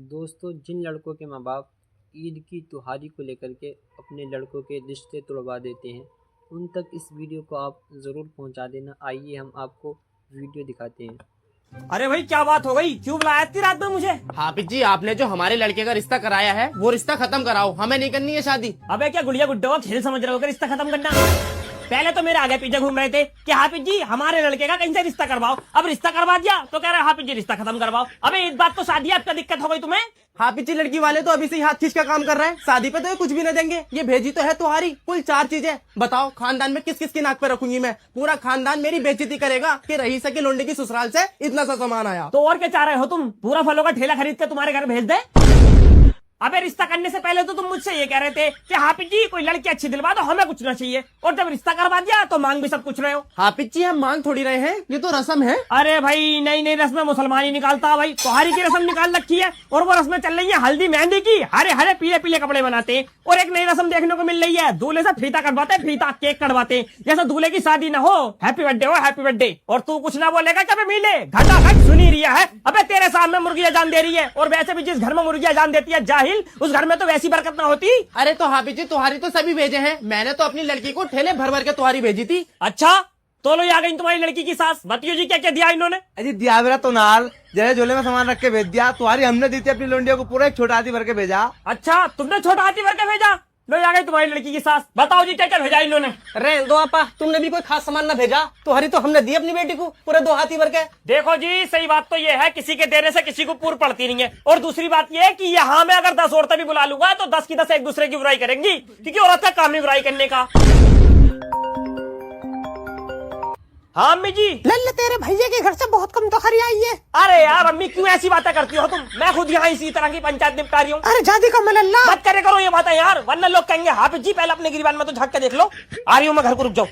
दोस्तों, जिन लड़कों के माँ बाप ईद की त्योहारी को लेकर के अपने लड़कों के रिश्ते तुड़वा देते हैं, उन तक इस वीडियो को आप ज़रूर पहुंचा देना। आइए हम आपको वीडियो दिखाते हैं। अरे भाई, क्या बात हो गई? क्यों बुलाया इतनी रात में मुझे? हाफिज जी, आपने जो हमारे लड़के का रिश्ता कराया है वो रिश्ता खत्म कराओ, हमें नहीं करनी है शादी। अबे क्या गुड़िया गुड्डो का खेल समझ रहे हो? रिश्ता खत्म करना? पहले तो मेरे आगे पीछे घूम रहे थे कि हाफिज जी हमारे लड़के का कहीं से रिश्ता करवाओ। अब रिश्ता करवा दिया तो कह रहे हाफिज जी रिश्ता खत्म करवाओ। अबे इस बात तो शादी आपका दिक्कत हो गई तुम्हें? हाफिज जी लड़की वाले तो अभी से ही हाथ खींच का काम कर रहे हैं, शादी पे तो ये कुछ भी न देंगे। ये भेजी तो है तुम्हारी कुल 4 चीजें। बताओ खानदान में किस किस की नाक पे रखूंगी मैं? पूरा खानदान मेरी बेइज्जती करेगा कि रही सके लोंडे की ससुराल से इतना सा सामान आया। तो और क्या चाह रहे हो तुम? पूरा फलों का ठेला खरीद के तुम्हारे घर भेज दे? अबे रिश्ता करने से पहले तो तुम मुझसे ये कह रहे थे कि हाफिज जी कोई लड़की अच्छी दिलवा दो, हमें कुछ ना चाहिए। और जब रिश्ता करवा दिया तो मांग भी सब कुछ रहे हो। हाफिज जी हम मांग थोड़ी रहे हैं, ये तो रस्म है। अरे भाई नई नई रस्में मुसलमान ही निकालता भाई। तुम्हारी की रस्म निकाल रखी है और वो रस्में चल रही है हल्दी मेहंदी की। हरे हरे पीले पीले कपड़े बनाते हैं और एक नई रस्म देखने को मिल रही है, दूल्हे से फीता कटवाते हैं, फीता केक कटवाते हैं जैसा दूल्हे की शादी ना हो। हैप्पी बर्थडे हो हैप्पी बर्थडे। और तू कुछ ना बोलेगा कभी मिले घटा घट सुनी रिया है। अबे तेरे सामने मुर्गियां जान दे रही है और वैसे भी जिस घर में मुर्गियां जान देती है जाहिल, उस घर में तो वैसी बरकत ना होती। अरे तो हाफिज जी तुम्हारी तो सभी भेजे हैं, मैंने तो अपनी लड़की को ठेले भर भर के तुम्हारी भेजी थी। अच्छा तो लो आ गई तुम्हारी लड़की की सास। बतियो जी क्या क्या दिया इन्होंने? अजी दिया मेरा तो नाल जय झोले में सामान रख के भेज दिया। तुम्हारी हमने दी थी अपनी लोंडियों को पूरा एक छोटा हाथी भर के भेजा। अच्छा तुमने छोटा हाथी भर के भेजा? लो आ गई तुम्हारी लड़की की सास। बताओ जी क्या क्या भेजा इन्होंने? अरे दो आपा, तुमने भी कोई खास सामान ना भेजा, तुम्हारी तो हमने दी अपनी बेटी को पूरे 2 हाथी भर के। देखो जी सही बात तो ये है, किसी के देने से किसी को पूर्व पड़ती नहीं है। और दूसरी बात ये है कि यहाँ मैं अगर 10 औरतें भी बुला लूंगा तो 10 की 10 एक दूसरे की बुराई करेंगी, क्योंकि औरत का काम नहीं बुराई करने का। हाँ अम्मी जी। लल्ले तेरे भैया के घर से बहुत कम तो खरी आई है। अरे यार अम्मी क्यों ऐसी बातें करती हो तुम? मैं खुद यहाँ इसी तरह की पंचायत निपटा रही हूँ। अरे जादी का मल्ला मत करे करो ये बातें यार, वरना लोग कहेंगे हाफिज जी पहले अपने गिरबान में तो झाँक के देख लो। आ रही हूँ मैं घर को, रुक जाओ।